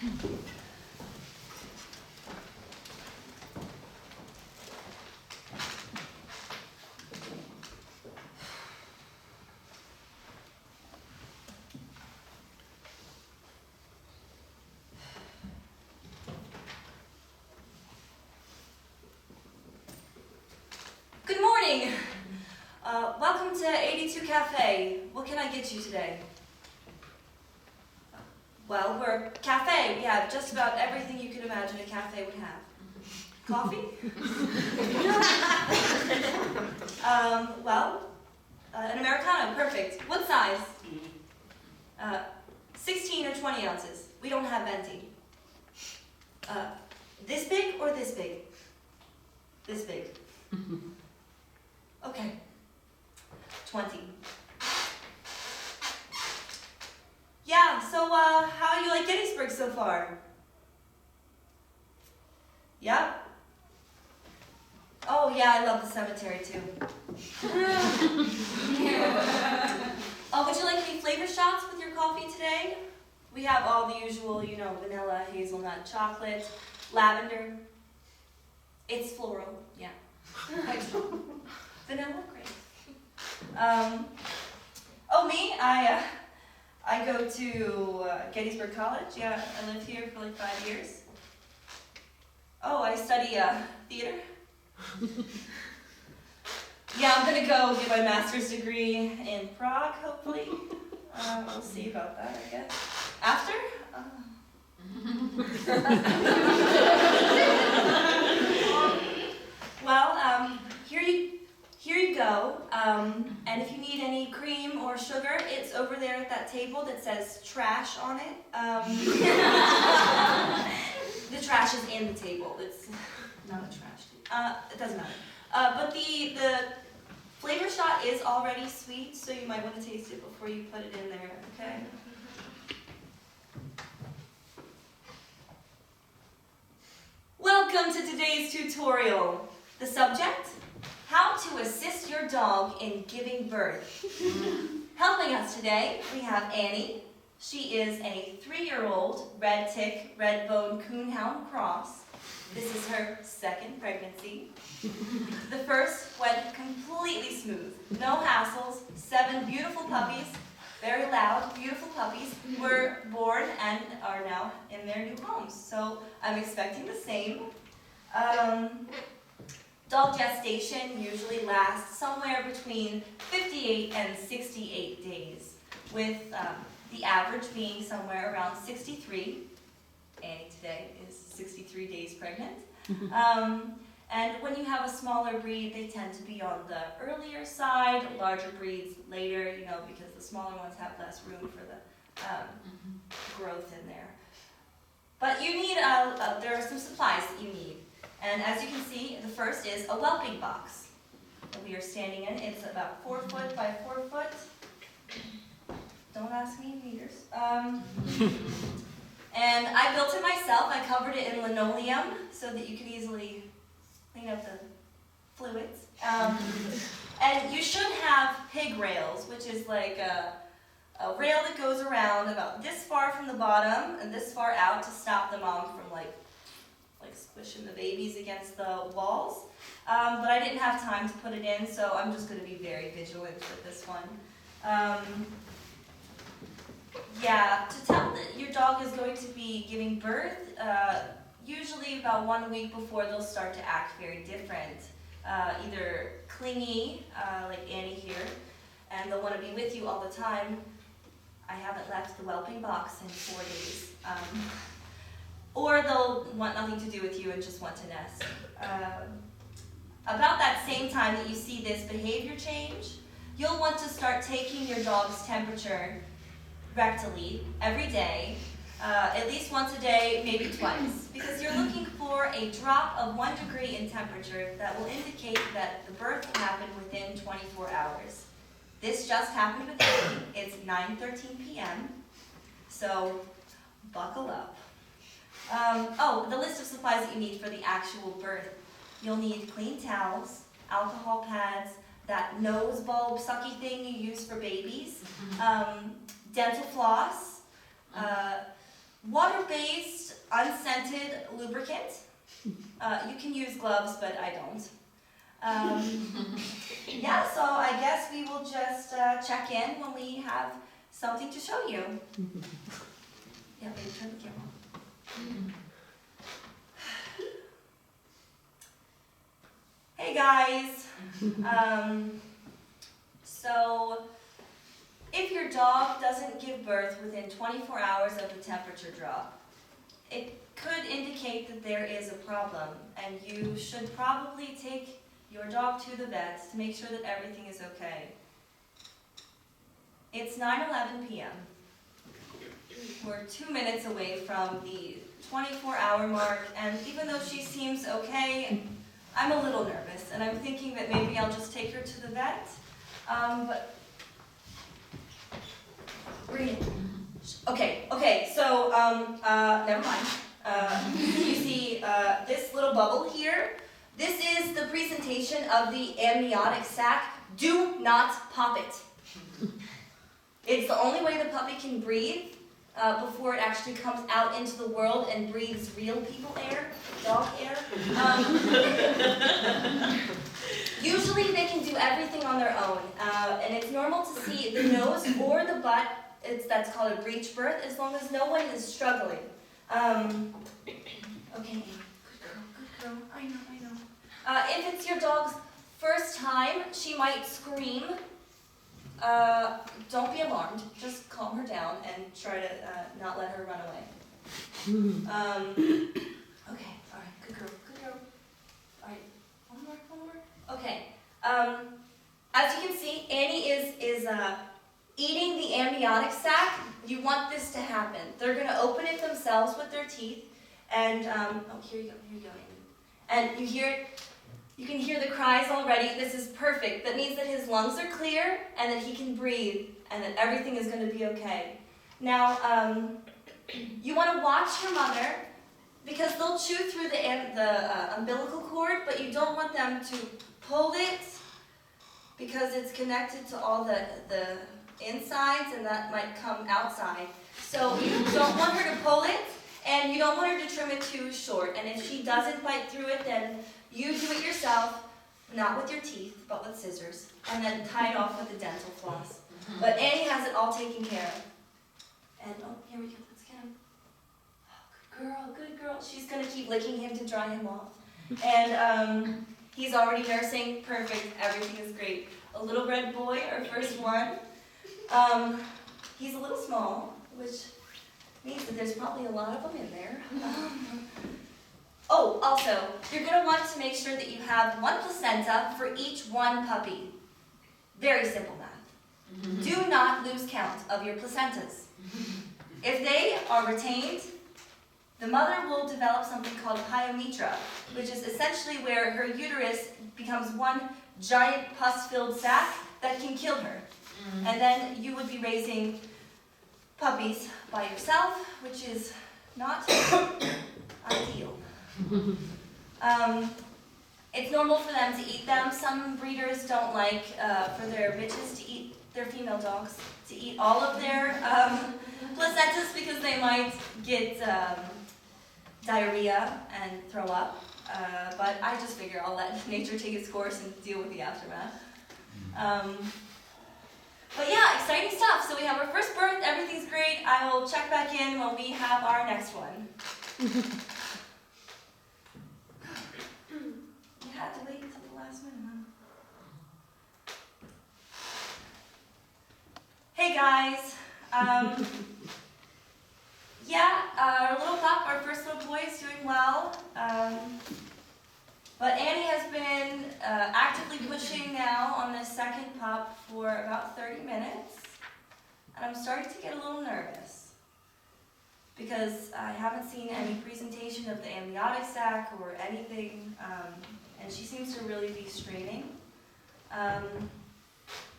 Good morning. Welcome to 82 Cafe. What can I get you today? Well, we're a cafe. We have just about everything you could imagine a cafe would have. Coffee? An Americano, perfect. What size? 16 or 20 ounces. We don't have venti. This big or this big? This big. Okay. 20. Yeah, so how do you like Gettysburg so far? Yeah? Oh yeah, I love the cemetery too. Oh, would you like any flavor shots with your coffee today? We have all the usual, vanilla, hazelnut, chocolate, lavender. It's floral, yeah. Vanilla, great. Me, I go to Gettysburg College. Yeah, I lived here for like 5 years. Oh, I study theater. Yeah, I'm gonna go get my master's degree in Prague, hopefully. We'll see about that, I guess. After? Here you go. And if you need any cream or sugar, it's over there at that table that says trash on it. The trash is in the table. It's not a trash table. It doesn't matter. But the flavor shot is already sweet, so you might want to taste it before you put it in there, okay? Welcome to today's tutorial. The subject? How to assist your dog in giving birth. Helping us today, we have Annie. She is a 3-year-old red tick, red bone coonhound cross. This is her second pregnancy. The first went completely smooth, no hassles. 7 beautiful puppies, very loud, beautiful puppies, were born and are now in their new homes. So I'm expecting the same. Dog gestation usually lasts somewhere between 58 and 68 days, with the average being somewhere around 63. Annie today is 63 days pregnant. And when you have a smaller breed, they tend to be on the earlier side, larger breeds later, because the smaller ones have less room for the growth in there. But you need, there are some supplies that you need. And as you can see, the first is a whelping box that we are standing in. It's about 4 foot by 4 foot. Don't ask me in meters. And I built it myself. I covered it in linoleum so that you could easily clean up the fluids. And you should have pig rails, which is like a rail that goes around about this far from the bottom and this far out to stop the mom from like squishing the babies against the walls. But I didn't have time to put it in, so I'm just going to be very vigilant with this one. To tell that your dog is going to be giving birth, usually about 1 week before they'll start to act very different. Either clingy, like Annie here, and they'll want to be with you all the time. I haven't left the whelping box in 4 days. Or they'll want nothing to do with you and just want to nest. About that same time that you see this behavior change, you'll want to start taking your dog's temperature rectally every day, at least once a day, maybe twice, because you're looking for a drop of 1 degree in temperature that will indicate that the birth will happen within 24 hours. This just happened with Annie. It's 9:13 p.m., so buckle up. The list of supplies that you need for the actual birth. You'll need clean towels, alcohol pads, that nose bulb sucky thing you use for babies, dental floss, water-based, unscented lubricant. You can use gloves, but I don't. Yeah, so I guess we will just check in when we have something to show you. Yeah, baby, turn the camera on. Hey guys. So if your dog doesn't give birth within 24 hours of the temperature drop, it could indicate that there is a problem, and you should probably take your dog to the vet to make sure that everything is okay. It's 9:11 p.m. We're 2 minutes away from the 24-hour mark, and even though she seems okay, I'm a little nervous, and I'm thinking that maybe I'll just take her to the vet. But okay, so never mind. You see this little bubble here? This is the presentation of the amniotic sac. Do not pop it. It's the only way the puppy can breathe before it actually comes out into the world and breathes real people air, dog air. Usually they can do everything on their own, and it's normal to see the nose or the butt. That's called a breech birth, as long as no one is struggling. Okay, good girl, I know. If it's your dog's first time, she might scream. Don't be alarmed, just calm her down and try to not let her run away. Okay, alright, good girl. Alright, one more. Okay, as you can see, Annie is eating the amniotic sac. You want this to happen. They're going to open it themselves with their teeth, and here you go, and you can hear the cries already. This is perfect. That means that his lungs are clear, and that he can breathe, and that everything is going to be okay. Now, you want to watch your mother, because they'll chew through the umbilical cord, but you don't want them to pull it, because it's connected to all the insides, and that might come outside. So you don't want her to pull it, and you don't want her to trim it too short. And if she doesn't bite through it, then you do it yourself, not with your teeth, but with scissors, and then tie it off with a dental floss. But Annie has it all taken care of. And here we go, let's get him. Oh, good girl. She's gonna keep licking him to dry him off. And he's already nursing, perfect, everything is great. A little red boy, our first one. He's a little small, which means that there's probably a lot of them in there. Also, you're going to want to make sure that you have one placenta for each one puppy. Very simple math. Do not lose count of your placentas. If they are retained, the mother will develop something called pyometra, which is essentially where her uterus becomes one giant pus-filled sac that can kill her. And then you would be raising puppies by yourself, which is not ideal. It's normal for them to eat them. Some breeders don't like for their bitches to eat, their female dogs, to eat all of their placentas because they might get diarrhea and throw up. But I just figure I'll let nature take its course and deal with the aftermath. But yeah, exciting stuff. So we have our first birth, everything's great. I will check back in when we have our next one. You had to wait until the last minute, huh? Hey guys. Our little pup, our first little boy, is doing well. But Annie has been actively pushing now on this second pup for about 30 minutes. And I'm starting to get a little nervous because I haven't seen any presentation of the amniotic sac or anything, and she seems to really be straining. And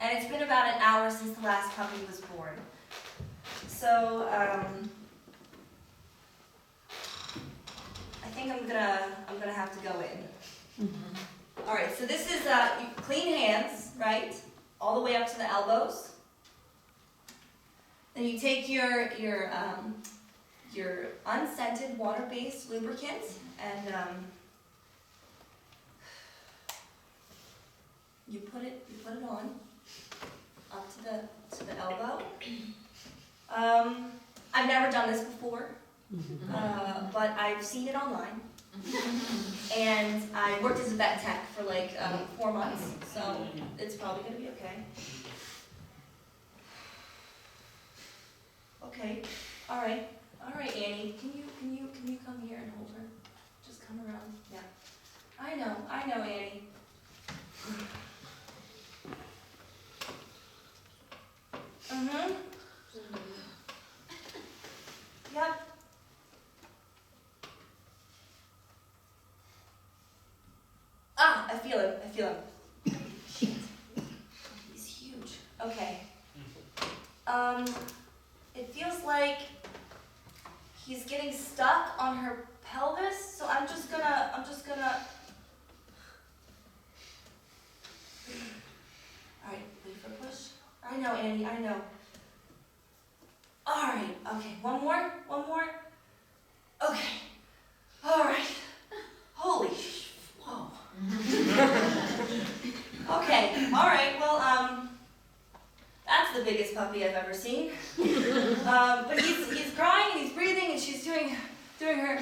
it's been about an hour since the last puppy was born. So I think I'm gonna have to go in. All right, so this is clean hands, right? All the way up to the elbows. Then you take your your unscented water-based lubricant, and you put it on up to the elbow. I've never done this before, but I've seen it online. And I worked as a vet tech for like 4 months, so it's probably gonna be okay. Okay, all right, Annie, can you come here and hold her? Just come around, yeah. I know, Annie. Mm-hmm. Yep. Ah, I feel him. Shit. He's huge. Okay. It feels like he's getting stuck on her pelvis, so I'm just gonna. Alright, wait for a push. I know, Annie, I know. Alright, okay, one more. Okay. Alright. Holy whoa. Okay, alright, well, that's the biggest puppy I've ever seen. But he's crying and he's breathing and she's doing her, yeah.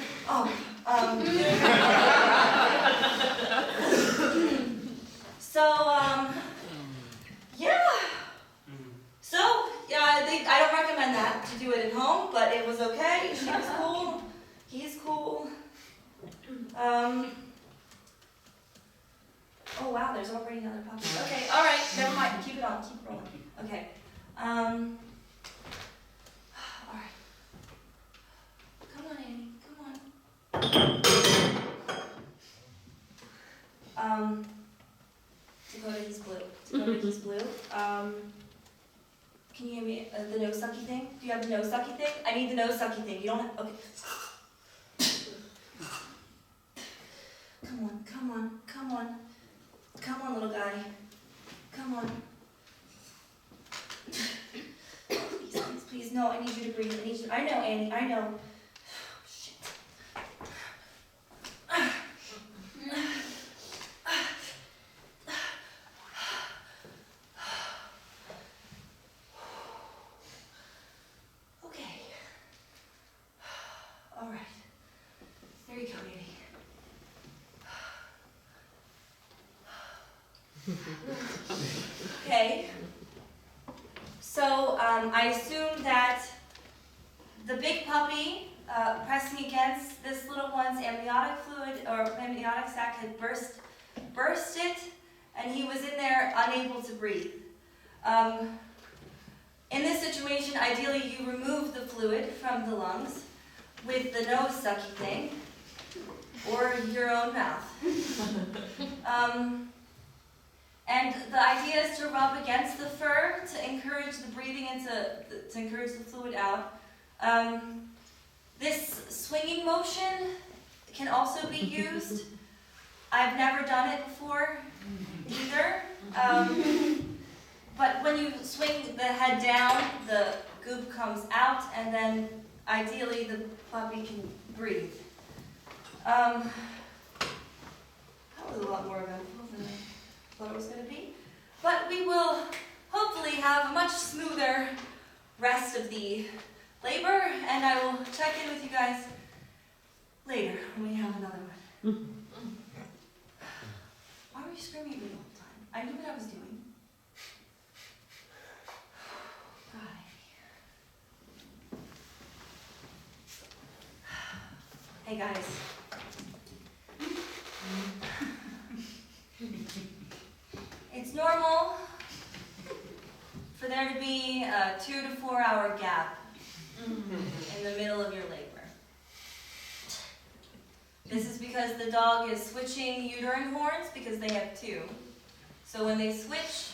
So, I don't recommend that to do it at home, but it was okay. She was cool. He's cool. Oh wow, there's already another puppy. Okay, all right, never mind. Keep it on. Keep it rolling. Okay. All right. Come on, Annie. Come on. Dakota, he's blue. Can you give me the nose sucky thing? Do you have the nose sucky thing? I need the nose sucky thing. You don't have, okay. Come on, little guy. Come on. Please, no, I need you to breathe. I know, Annie, I know. Shit. Okay. All right. There you go, Annie. Okay, so I assume that the big puppy pressing against this little one's amniotic fluid or amniotic sac had burst it, and he was in there unable to breathe. In this situation, ideally you remove the fluid from the lungs with the nose sucky thing or your own mouth. And the idea is to rub against the fur to encourage the breathing and to encourage the fluid out. This swinging motion can also be used. I've never done it before either. But when you swing the head down, the goop comes out, and then ideally the puppy can breathe. That was a lot more eventful than I thought it was going to be. But we will hopefully have a much smoother rest of the labor, and I will check in with you guys later when we have another one. Why were you screaming at me the whole time? I knew what I was doing. Hey guys. It's normal for there to be a 2 to 4 hour gap in the middle of your labor. This is because the dog is switching uterine horns because they have 2. So when they switch,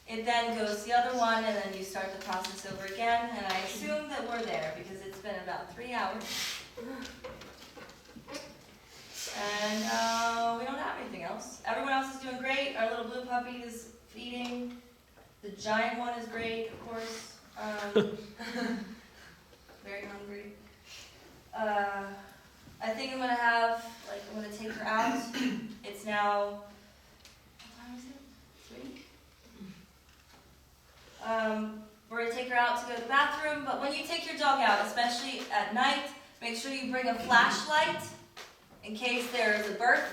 it then goes to the other one, and then you start the process over again. And I assume that we're there because it's been about 3 hours. And we don't have anything else. Everyone else is doing great. Our little blue puppy is feeding. The giant one is great, of course. Very hungry. I think I'm gonna take her out. It's now, what time is it? 3? We're gonna take her out to go to the bathroom, but when you take your dog out, especially at night, make sure you bring a flashlight in case there is a birth,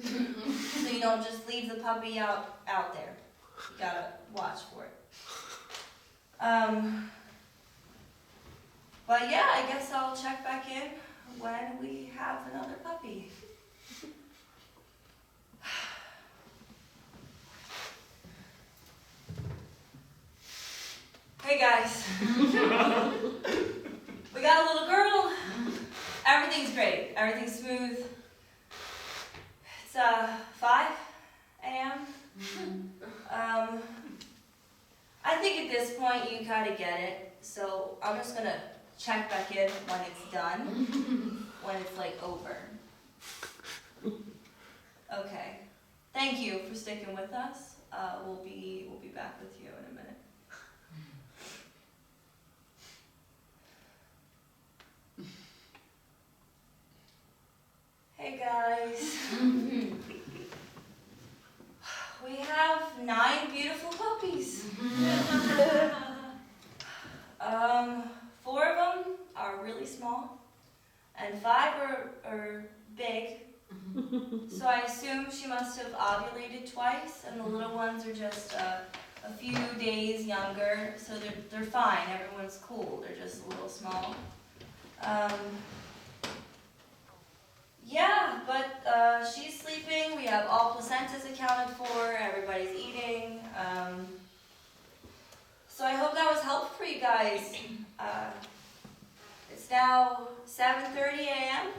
so you don't just leave the puppy out there. You gotta watch for it. But yeah, I guess I'll check back in when we have another puppy. Hey guys, we got a little girl. Everything's great, everything's smooth. It's 5 a.m. I think at this point you kind of get it, so I'm just gonna check back in when it's done, when it's like over. Okay, thank you for sticking with us. We'll be back with you in a minute. Hey guys. We have 9 beautiful puppies. 4 of them are really small, and 5 are big. So I assume she must have ovulated twice, and the little ones are just a few days younger, so they're fine. Everyone's cool. They're just a little small. Yeah, but she's sleeping. We have all placentas accounted for. Everybody's eating. So I hope that was helpful for you guys. It's now 7:30 a.m.